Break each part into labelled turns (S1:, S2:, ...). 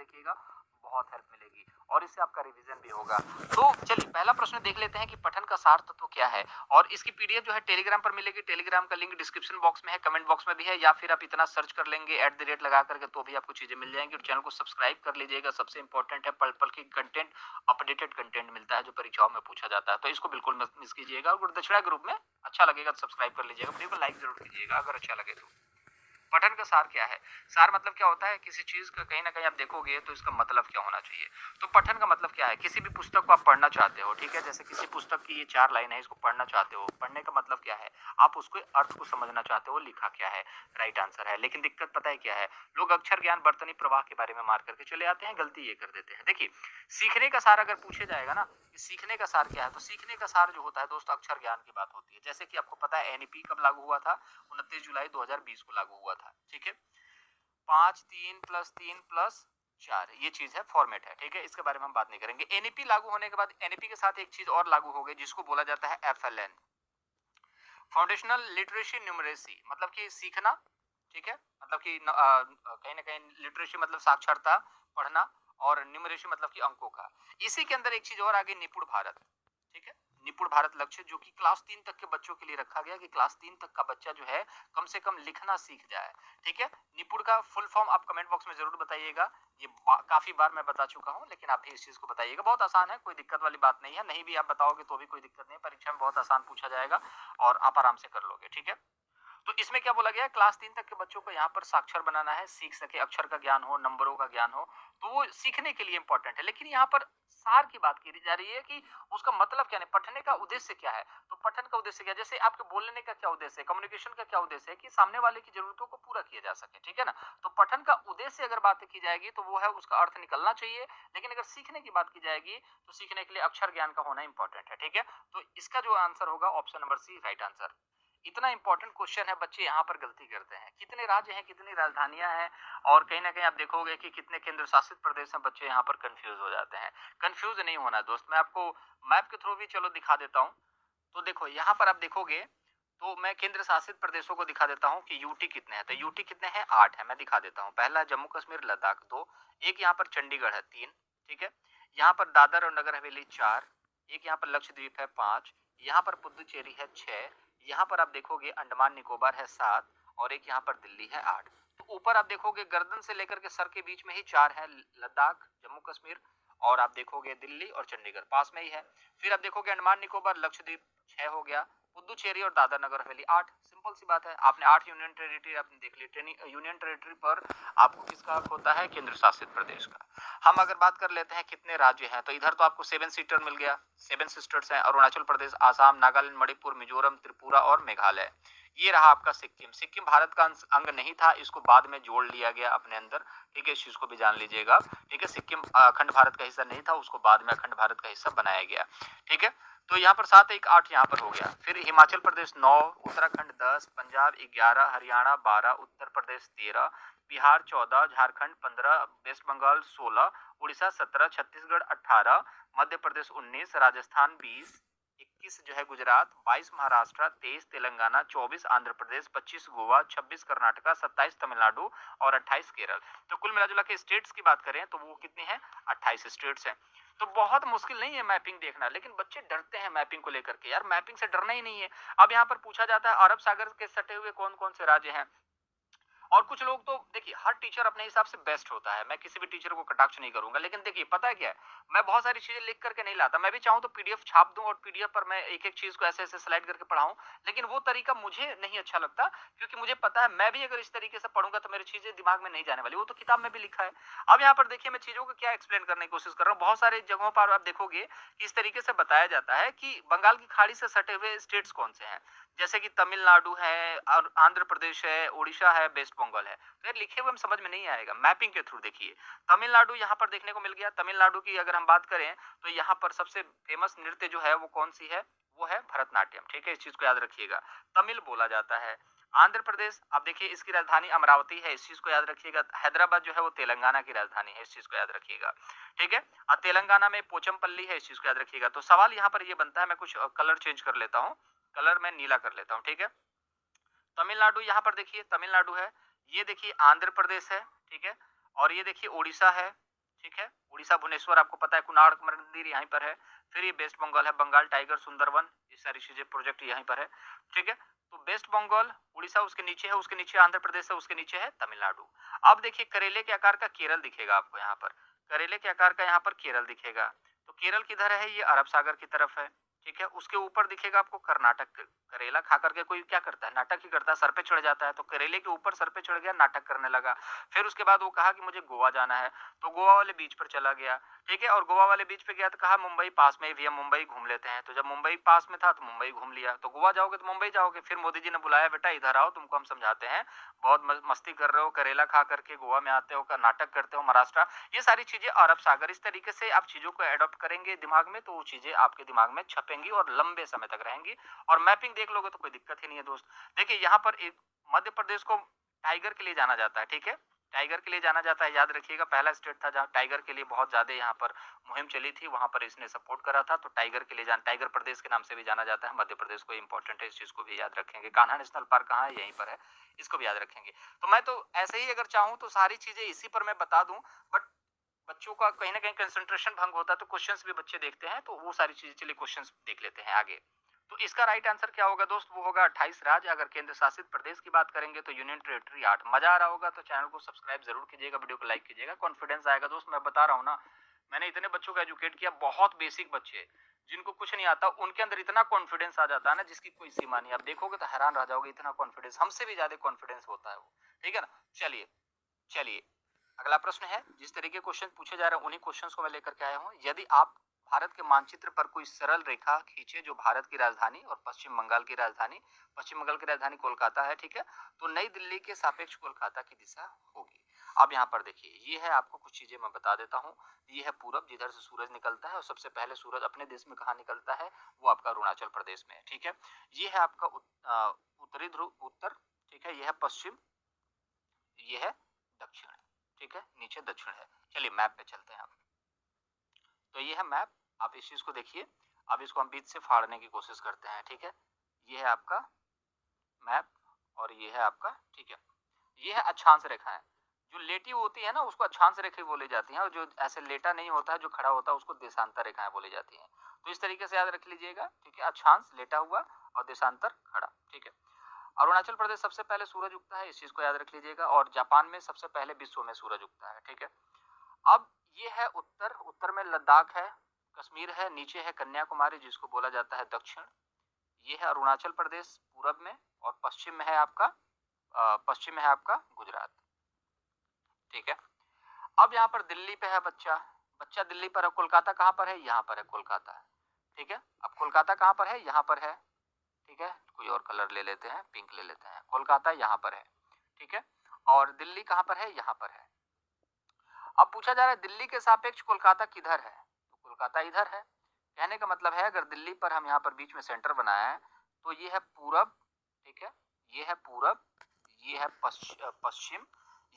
S1: रखिएगा, बहुत हेल्प मिलेगी और इससे आपका रिवीजन भी होगा। तो चलिए पहला प्रश्न देख लेते हैं कि पठन का सार तत्व क्या है और इसकी पीडीएफ जो है टेलीग्राम पर मिलेगी। टेलीग्राम का लिंक डिस्क्रिप्शन बॉक्स में है, कमेंट बॉक्स में भी है, या फिर आप इतना सर्च कर लेंगे @ लगा करके तो भी आपको चीजें मिल जाएंगी। और चैनल को सब्सक्राइब कर लीजिएगा, सबसे इंपॉर्टेंट है, पल पल की कंटेंट, अपडेटेड कंटेंट मिलता है जो परीक्षाओं में पूछा जाता है, तो इसको बिल्कुल मत मिस कीजिएगा। और गुरुदक्षिणा ग्रुप में अच्छा लगेगा तो सब्सक्राइब कर लीजिएगा, वीडियो को लाइक जरूर कीजिएगा अगर अच्छा लगे तो। पठन का सार क्या है? सार मतलब क्या होता है? किसी चीज का कहीं ना कहीं आप देखोगे तो इसका मतलब क्या होना चाहिए। तो पठन का मतलब क्या है? किसी भी पुस्तक को आप पढ़ना चाहते हो, ठीक है, जैसे किसी पुस्तक की ये 4 लाइन है, इसको पढ़ना चाहते हो, पढ़ने का मतलब क्या है? आप उसके अर्थ को समझना चाहते हो, लिखा क्या है, राइट आंसर है। लेकिन दिक्कत पता है क्या है? लोग अक्षर ज्ञान बर्तनी प्रवाह के बारे में मार करके चले आते हैं, गलती ये कर देते हैं। देखिए, सीखने का सार अगर पूछे जाएगा ना कि सीखने का सार क्या है, तो सीखने का सार जो होता है दोस्तों अक्षर ज्ञान की बात होती है। जैसे कि आपको पता है एनईपी कब लागू हुआ था? 29 जुलाई 2020 को लागू हुआ था, ठीक है। 5 3 प्लस 3 प्लस 4 ये चीज है, फॉर्मेट है, ठीक है, इसके बारे में हम बात नहीं करेंगे। एनईपी लागू होने के बाद एनईपी के साथ एक चीज और लागू हो गई जिसको बोला जाता है एफएलएन, फाउंडेशनल लिटरेसी न्यूमरेसी, मतलब कि सीखना, ठीक है, मतलब कि कहीं ना कहीं लिटरेसी मतलब साक्षरता, पढ़ना, और न्यूमरेसी मतलब कि अंकों का। इसी के अंदर एक चीज और आगे, निपुण भारत, ठीक है, निपुण भारत लक्ष्य जो कि क्लास 3 तक के बच्चों के लिए रखा गया कि क्लास 3 तक का बच्चा जो है कम से कम लिखना सीख जाए, ठीक है। निपुण का फुल फॉर्म आप कमेंट बॉक्स में जरूर बताइएगा, ये काफी बार मैं बता चुका हूं, लेकिन आप भी इस चीज को बताइएगा, बहुत आसान है, कोई दिक्कत वाली बात नहीं है, नहीं भी आप बताओगे तो भी कोई दिक्कत नहीं है, परीक्षा में बहुत आसान पूछा जाएगा और आप आराम से कर लोगे, ठीक है। तो इसमें क्या बोला गया है? क्लास 3 तक के बच्चों को यहाँ पर साक्षर बनाना है, सीख सके, अक्षर का ज्ञान हो, नंबरों का ज्ञान हो, तो वो सीखने के लिए इंपॉर्टेंट है। लेकिन यहाँ पर सार की बात की जा रही है कि उसका मतलब क्या नहीं, पढ़ने का उद्देश्य क्या है। तो पठन का उद्देश्य क्या है? जैसे आपके बोलने का क्या उद्देश्य है, कम्युनिकेशन का क्या उद्देश्य है कि सामने वाले की जरूरतों को पूरा किया जा सके, ठीक है ना। तो पठन का उद्देश्य अगर बात की जाएगी तो वो है उसका अर्थ निकलना चाहिए। लेकिन अगर सीखने की बात की जाएगी तो सीखने के लिए अक्षर ज्ञान का होना इंपॉर्टेंट है, ठीक है। तो इसका जो आंसर होगा option number C right answer. इतना इंपॉर्टेंट क्वेश्चन है, बच्चे यहाँ पर गलती करते हैं। कितने राज्य हैं, कितनी राजधानियां हैं, और कहीं ना कहीं आप देखोगे कि कितने केंद्र शासित प्रदेश हैं, बच्चे यहाँ पर कंफ्यूज हो जाते हैं। कंफ्यूज नहीं होना दोस्त, मैं आपको मैप के थ्रू भी चलो दिखा देता हूँ। तो देखो यहाँ पर आप देखोगे तो मैं केंद्र शासित प्रदेशों को दिखा देता हूँ कि यूटी कितने हैं। तो यूटी कितने हैं? 8 है, मैं दिखा देता हूँ। पहला जम्मू कश्मीर लद्दाख 2, एक यहाँ पर चंडीगढ़ है 3, ठीक है, यहाँ पर दादर और नगर हवेली 4, एक यहाँ पर लक्षद्वीप है 5, यहाँ पर पुदुचेरी है 6, यहाँ पर आप देखोगे अंडमान निकोबार है 7, और एक यहाँ पर दिल्ली है 8। तो ऊपर आप देखोगे गर्दन से लेकर के सर के बीच में ही 4 है, लद्दाख, जम्मू कश्मीर, और आप देखोगे दिल्ली और चंडीगढ़ पास में ही है। फिर आप देखोगे अंडमान निकोबार लक्षद्वीप 6 हो गया, पुदुचेरी और दादर नगर हवेली 8। सिंपल सी बात है, आपने 8 यूनियन टेरिटरी आपने देख ली। यूनियन टेरिटरी पर आपको किसका हक होता है? केंद्र शासित प्रदेश का। हम अगर बात कर लेते हैं कितने राज्य हैं, तो इधर तो आपको 7 सीटर मिल गया, 7 सिस्टर्स हैं, अरुणाचल प्रदेश, आसाम, नागालैंड, मणिपुर, मिजोरम, त्रिपुरा और मेघालय। ये रहा आपका सिक्किम। सिक्किम भारत का अंग नहीं था, इसको बाद में जोड़ लिया गया अपने अंदर, ठीक है, इस चीज को भी जान लीजिएगा, ठीक है। सिक्किम अखंड भारत का हिस्सा नहीं था, उसको बाद में अखंड भारत का हिस्सा बनाया गया, ठीक है। तो यहाँ पर 7 1 8 यहाँ पर हो गया। फिर हिमाचल प्रदेश 9, उत्तराखंड 10, पंजाब 11, हरियाणा 12, उत्तर प्रदेश 13, बिहार 14, झारखंड 15, वेस्ट बंगाल 16, उड़ीसा 17, छत्तीसगढ़ 18, मध्य प्रदेश 19, राजस्थान 20, 21 जो है गुजरात, 22 महाराष्ट्र, 23 तेलंगाना, 24 आंध्र प्रदेश, 25 गोवा, 26 कर्नाटका, 27 तमिलनाडु और 28 केरल। तो कुल मिला जुला के स्टेट्स की बात करें तो वो कितनी है? 28 स्टेट्स हैं। तो बहुत मुश्किल नहीं है मैपिंग देखना, लेकिन बच्चे डरते हैं मैपिंग को लेकर के। यार मैपिंग से डरना ही नहीं है। अब यहाँ पर पूछा जाता है अरब सागर के सटे हुए कौन कौन से राज्य हैं, और कुछ लोग तो देखिए, हर टीचर अपने हिसाब से बेस्ट होता है, मैं किसी भी टीचर को कटाक्ष नहीं करूंगा, लेकिन देखिए पता है क्या है, मैं बहुत सारी चीजें लिख करके नहीं लाता। मैं भी चाहूं तो पीडीएफ छाप दूं और पीडीएफ पर मैं एक एक चीज को ऐसे ऐसे स्लाइड करके पढ़ाऊं, लेकिन वो तरीका मुझे नहीं अच्छा लगता, क्योंकि मुझे पता है मैं भी अगर इस तरीके से पढ़ूंगा तो मेरी चीजें दिमाग में नहीं जाने वाली, वो तो किताब में भी लिखा है। अब यहाँ पर देखिए मैं चीजों को क्या एक्सप्लेन करने की कोशिश कर रहा हूँ। बहुत सारे जगहों पर आप देखोगे कि इस तरीके से बताया जाता है कि बंगाल की खाड़ी से सटे हुए स्टेट्स कौन से हैं, जैसे कि तमिलनाडु है, और आंध्र प्रदेश है, उड़ीसा है, वेस्ट बंगाल है। तो यार लिखे हुए हम समझ में नहीं आएगा, मैपिंग के थ्रू देखिए। तमिलनाडु यहाँ पर देखने को मिल गया। तमिलनाडु की अगर हम बात करें तो यहाँ पर सबसे फेमस नृत्य जो है वो कौन सी है? वो है भरतनाट्यम, ठीक है, इस चीज को याद रखिएगा, तमिल बोला जाता है। आंध्र प्रदेश आप देखिए, इसकी राजधानी अमरावती है, इस चीज को याद रखिएगा। हैदराबाद जो है वो तेलंगाना की राजधानी है, इस चीज को याद रखिएगा, ठीक है। और तेलंगाना में पोचमपल्ली है, इस चीज को याद रखिएगा। तो सवाल यहाँ पर ये बनता है, मैं कुछ कलर चेंज कर लेता हूँ, कलर मैं नीला कर लेता हूँ, ठीक है। तमिलनाडु यहाँ पर देखिए, तमिलनाडु है, ये देखिए आंध्र प्रदेश है, ठीक है, और ये देखिए उड़ीसा है, ठीक है। उड़ीसा भुवनेश्वर आपको पता है, कुनाड़ मंदिर यहीं पर है। फिर ये वेस्ट बंगाल है, बंगाल टाइगर, सुंदरवन, ये सारी चीजें प्रोजेक्ट यहीं पर है, ठीक है। तो वेस्ट बंगाल, उड़ीसा उसके नीचे है, उसके नीचे आंध्र प्रदेश है, उसके नीचे है तमिलनाडु। अब देखिए करेले के आकार का केरल दिखेगा आपको यहाँ पर, करेले के आकार का यहाँ पर केरल दिखेगा। तो केरल किधर है? ये अरब सागर की तरफ है, ठीक है। उसके ऊपर दिखेगा आपको कर्नाटक। करेला खा करके कोई क्या करता है? नाटक ही करता है, सर पे चढ़ जाता है। तो करेले के ऊपर सर पे चढ़ गया, नाटक करने लगा। फिर उसके बाद वो कहा कि मुझे गोवा जाना है, तो गोवा वाले बीच पर चला गया, ठीक है। और गोवा वाले बीच पे गया तो कहा मुंबई पास में ही भी है, मुंबई घूम लेते हैं। तो जब मुंबई पास में था तो मुंबई घूम लिया। तो गोवा जाओगे तो मुंबई जाओगे। फिर मोदी जी ने बुलाया, बेटा इधर आओ, तुमको हम समझाते हैं, बहुत मस्ती कर रहे हो, करेला खा करके गोवा में आते हो, नाटक करते हो, महाराष्ट्र। ये सारी चीजें अरब सागर, इस तरीके से आप चीजों को एडॉप्ट करेंगे दिमाग में, तो वो चीजें आपके दिमाग में छपेंगी और लंबे समय तक रहेंगी। और मैपिंग देख लोगे तो कोई दिक्कत ही नहीं है दोस्त। देखिए यहाँ पर एक मध्य प्रदेश को टाइगर के लिए जाना जाता है, ठीक है। टाइगर के लिए जाना जाता है, याद रखिएगा, पहला स्टेट था जहाँ टाइगर के लिए बहुत ज्यादा यहाँ पर मुहिम चली थी, वहां पर इसने सपोर्ट करा था। तो टाइगर के लिए टाइगर प्रदेश के नाम से भी जाना जाता है मध्य प्रदेश को, इंपॉर्टेंट है, इस चीज को भी याद रखेंगे। कान्हा नेशनल पार्क कहाँ है? यहीं पर है, इसको भी याद रखेंगे। तो मैं तो ऐसे ही अगर चाहूँ तो सारी चीजें इसी पर मैं बता दूं, बट बच्चों का कहीं ना कहीं कंसंट्रेशन भंग होता है, तो क्वेश्चंस भी बच्चे देखते हैं, तो वो सारी चीजें, चलिए क्वेश्चंस देख लेते हैं आगे। तो इसका राइट आंसर क्या होगा दोस्त? वो होगा 28 राज्य। अगर केंद्र शासित प्रदेश की बात करेंगे तो यूनियन टेरिटरी 8। मजा आ रहा होगा तो चैनल को सब्सक्राइब जरूर कीजिएगा, वीडियो को लाइक कीजिएगा, कॉन्फिडेंस आएगा दोस्त। मैं बता रहा हूँ ना, मैंने इतने बच्चों को एजुकेट किया, बहुत बेसिक बच्चे जिनको कुछ नहीं आता, उनके अंदर इतना कॉन्फिडेंस आ जाता है ना जिसकी कोई सीमा नहीं। आप देखोगे तो हैरान रह जाओगे, इतना कॉन्फिडेंस, हमसे भी ज्यादा कॉन्फिडेंस होता है वो, ठीक है ना। चलिए चलिए, अगला प्रश्न है, जिस तरीके क्वेश्चन पूछे जा रहे हैं उन्हीं क्वेश्चंस को मैं लेकर के आया हूं। यदि आप भारत के मानचित्र पर कोई सरल रेखा खींचे जो भारत की राजधानी और पश्चिम बंगाल की राजधानी, पश्चिम बंगाल की राजधानी कोलकाता है, ठीक है, तो नई दिल्ली के सापेक्ष कोलकाता की दिशा होगी। अब यहाँ पर देखिए, ये है, आपको कुछ चीजें मैं बता देता हूँ। ये है पूरब, जिधर से सूरज निकलता है, और सबसे पहले सूरज अपने देश में कहाँ निकलता है? वो आपका अरुणाचल प्रदेश में है, ठीक है। ये है आपका उत्तरी ध्रुव, उत्तर, ठीक है। यह है पश्चिम, ये है दक्षिण, ठीक है, नीचे दक्षिण है। चलिए मैप पे चलते हैं आप। तो ये है मैप, आप इस चीज को देखिए। अब इसको हम बीच से फाड़ने की कोशिश करते हैं, ठीक है। ये है आपका मैप, और ये है आपका, ठीक है। ये है अक्षांश रेखाएं। जो लेटी होती है ना उसको अक्षांश रेखाएं बोली जाती हैं, और जो ऐसे लेटा नहीं होता है, जो खड़ा होता है, उसको देशांतर रेखाएं बोली जाती हैं। तो इस तरीके से याद रख लीजिएगा, ठीक है। अक्षांश लेटा हुआ और देशांतर खड़ा, ठीक है। अरुणाचल प्रदेश सबसे पहले सूरज उगता है, इस चीज को याद रख लीजिएगा। और जापान में सबसे पहले विश्व में सूरज उगता है, ठीक है। अब ये है उत्तर, उत्तर में लद्दाख है, कश्मीर है, नीचे है कन्याकुमारी जिसको बोला जाता है दक्षिण। ये है अरुणाचल प्रदेश पूरब में, और पश्चिम में है आपका पश्चिम में है आपका गुजरात, ठीक है। अब यहाँ पर दिल्ली पे है बच्चा, बच्चा दिल्ली पर है। कोलकाता कहाँ पर है? यहाँ पर है कोलकाता, ठीक है। अब कोलकाता कहाँ पर है? यहाँ पर है, ठीक है। कोई और कलर ले लेते हैं, पिंक ले लेते हैं। कोलकाता यहाँ पर है, ठीक है। और दिल्ली कहाँ पर है? यहाँ पर है। अब पूछा जा रहा है दिल्ली के सापेक्ष कोलकाता किधर है? तो कोलकाता इधर है। कहने का मतलब है, अगर दिल्ली पर हम यहाँ पर बीच में सेंटर बनाया है, तो ये है पूरब, ठीक है, ये है पूरब, ये है पश्चिम,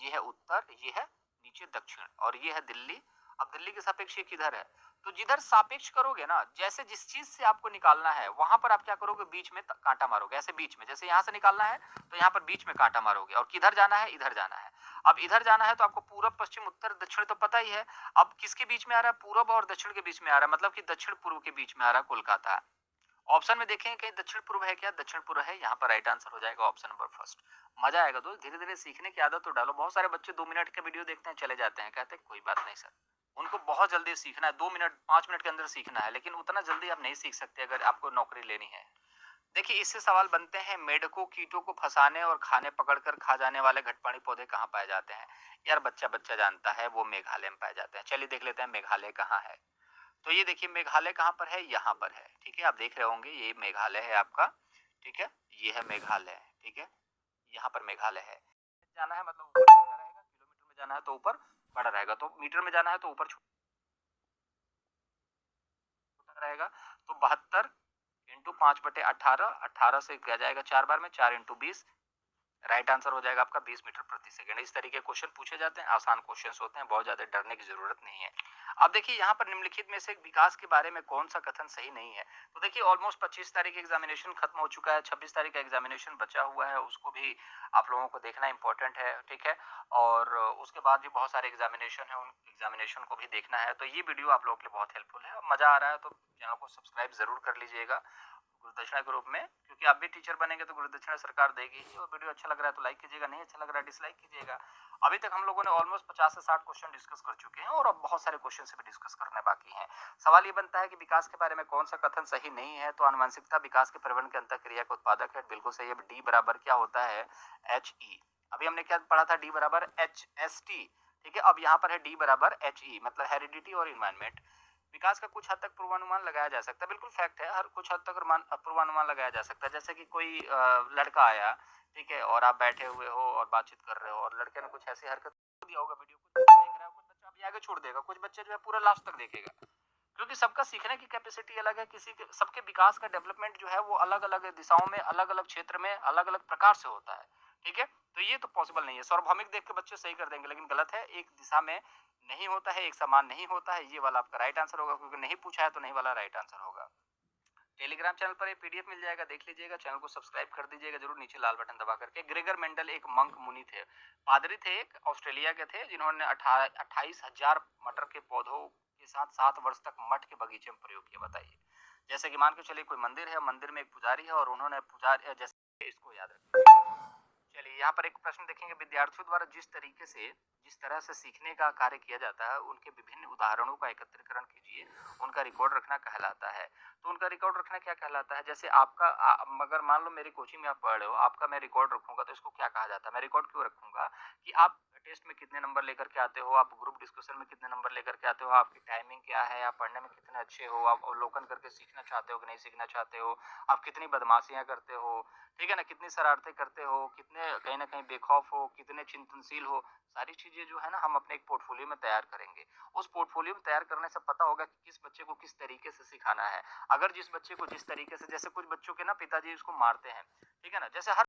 S1: ये है उत्तर, ये है नीचे दक्षिण, और ये है दिल्ली। अब दिल्ली के सापेक्ष ये किधर है? तो जिधर सापेक्ष करोगे ना, जैसे जिस चीज से आपको निकालना है वहां पर आप क्या करोगे? बीच में कांटा मारोगे, ऐसे बीच में, जैसे यहाँ से निकालना है तो यहाँ पर बीच में कांटा मारोगे। और किधर जाना है? इधर जाना है। अब इधर जाना है तो आपको पूरब, पश्चिम, उत्तर, दक्षिण तो पता ही है। अब किसके बीच में आ रहा है? पूरब और दक्षिण के बीच में आ रहा है, मतलब कि दक्षिण पूर्व के बीच में आ रहा है कोलकाता। ऑप्शन में देखें कहीं दक्षिण पूर्व है क्या? दक्षिण पूर्व है, यहाँ पर राइट आंसर हो जाएगा ऑप्शन नंबर फर्स्ट। मजा आएगा दोस्त, धीरे धीरे सीखने की आदत तो डालो। बहुत सारे बच्चे 2 मिनट का वीडियो देखते हैं, चले जाते हैं, कहते हैं कोई बात नहीं सर। उनको बहुत जल्दी सीखना है, 2 मिनट 5 मिनट के अंदर सीखना है, लेकिन उतना जल्दी आप नहीं सीख सकते अगर आपको नौकरी लेनी है। देखिए इससे सवाल बनते हैं, मेढकों कीटों को फंसाने और खाने पकड़कर खा जाने वाले घटपानी पौधे कहाँ पाए जाते हैं? यार बच्चा बच्चा जानता है, वो मेघालय में पाए जाते हैं। चलिए देख लेते हैं मेघालय कहाँ है। तो ये देखिए मेघालय कहाँ पर है? यहाँ पर है, ठीक है। आप देख रहे होंगे ये मेघालय है आपका, ठीक है। ये है मेघालय, ठीक है। यहाँ पर मेघालय है। जाना है मतलब ऊपर छोटा रहेगा, किलोमीटर में जाना है तो ऊपर बड़ा रहेगा, तो मीटर में जाना है तो ऊपर छोटा रहेगा। तो 72 इंटू 5/18, 18 से किया जाएगा 4 बार में, 4 इंटू 20, राइट आंसर हो जाएगा आपका 20 मीटर प्रति सेकंड। इस तरीके क्वेश्चन पूछे जाते हैं, आसान क्वेश्चन होते हैं, बहुत ज्यादा डरने की जरूरत नहीं है। अब देखिए यहाँ पर निम्नलिखित में से विकास के बारे में कौन सा कथन सही नहीं है? तो देखिए ऑलमोस्ट 25 तारीख एग्जामिनेशन खत्म हो चुका है, 26 तारीख का एग्जामिनेशन बचा हुआ है, उसको भी आप लोगों को देखना इंपॉर्टेंट है, ठीक है। और उसके बाद भी बहुत सारे एग्जामिनेशन है, उन एग्जामिनेशन को भी देखना है। तो ये वीडियो आप लोगों के लिए बहुत हेल्पफुल है। मजा आ रहा है तो चैनल को सब्सक्राइब जरूर कर लीजिएगा गुरुदक्षिणा के रूप में, क्योंकि आप भी टीचर बनेंगे तो गुरुदक्षिणा सरकार देगी ही। और वीडियो अच्छा लग रहा है तो लाइक कीजिएगा, नहीं अच्छा लग रहा है डिसलाइक कीजिएगा। अभी तक हम लोगों ने ऑलमोस्ट 50 से 60 क्वेश्चन डिस्कस कर चुके हैं और अब बहुत सारे क्वेश्चन से भी डिस्कस करने बाकी हैं। सवाल ये बनता है कि विकास के बारे में कौन सा कथन सही नहीं है? तो आनुवंशिकता विकास के परिवहन के अंतःक्रिया का उत्पादक है, बिल्कुल सही है। डी बराबर क्या होता है? H E. अभी हमने क्या पढ़ा था? डी बराबर एच एस टी। ठीक है, अब यहाँ पर है डी बराबर एच ई, मतलब हेरिडिटी और इन्वायरमेंट। विकास का कुछ हद तक पूर्वानुमान लगाया जा सकता है, बिल्कुल फैक्ट है, हर कुछ हद तक पूर्वानुमान लगाया जा सकता है। जैसे कि कोई लड़का आया, ठीक है, और आप बैठे हुए हो और बातचीत कर रहे हो और लड़के ने कुछ ऐसी हरकत दिया होगा, वीडियो कुछ बच्चा देख रहा है, कुछ बच्चा अभी आगे छोड़ देगा, कुछ बच्चे जो है पूरा लास्ट तक देखेगा, क्योंकि सबका सीखने की कैपेसिटी अलग है। किसी के सबके विकास का डेवलपमेंट जो है वो अलग अलग दिशाओं में, अलग अलग क्षेत्र में, अलग अलग प्रकार से होता है। ठीक है, तो ये तो पॉसिबल नहीं है। सार्वभौमिक देख के बच्चे सही कर देंगे, लेकिन गलत है। एक दिशा में नहीं होता है, एक समान नहीं होता है। ये वाला आपका राइट आंसर होगा, क्योंकि नहीं पूछा है तो नहीं वाला राइट आंसर होगा। टेलीग्राम चैनल पर एक पीडीएफ मिल जाएगा, देख लीजिएगा। चैनल को सब्सक्राइब कर दीजिएगा जरूर, नीचे लाल बटन दबा करके। ग्रेगर मेंडल एक मंक मुनि थे, पादरी थे, एक ऑस्ट्रेलिया के थे, जिन्होंने 28,000 मटर के पौधों के साथ 7 वर्ष तक मठ के बगीचे में प्रयोग किया। बताइए, जैसे कि मान के चलिए कोई मंदिर है, मंदिर में एक पुजारी है और उन्होंने पुजारी, जैसे इसको याद रखिए। चलिए यहाँ पर एक प्रश्न देखेंगे, विद्यार्थियों द्वारा जिस तरह से सीखने का कार्य किया जाता है, उनके विभिन्न उदाहरणों का एकत्रीकरण कीजिए, उनका रिकॉर्ड रखना कहलाता है। तो उनका रिकॉर्ड रखना क्या कहलाता है? जैसे आपका अगर मान लो मेरी कोचिंग में आप पढ़ रहे हो, आपका मैं रिकॉर्ड रखूंगा, तो इसको क्या कहा जाता है? मैं रिकॉर्ड क्यों रखूंगा? कि आप टेस्ट में कितने नंबर लेकर के आते हो, आप ग्रुप डिस्कशन में कितने नंबर लेकर के आते हो, आपकी टाइमिंग क्या है, आप पढ़ने में कितने अच्छे हो, आप अवलोकन करके सीखना चाहते हो कि नहीं सीखना चाहते हो, आप कितनी बदमाशियां करते हो, ठीक है ना, कितनी शरारतें करते हो, कितने कहीं ना कहीं बेखौफ हो, कितने चिंतनशील हो। सारी चीजें जो है ना हम अपने एक पोर्टफोलियो में तैयार करेंगे। उस पोर्टफोलियो में तैयार करने से पता होगा कि किस बच्चे को किस तरीके से सिखाना है। अगर जिस बच्चे को जिस तरीके से, जैसे कुछ बच्चों के ना पिताजी उसको मारते हैं, ठीक है ना, जैसे हर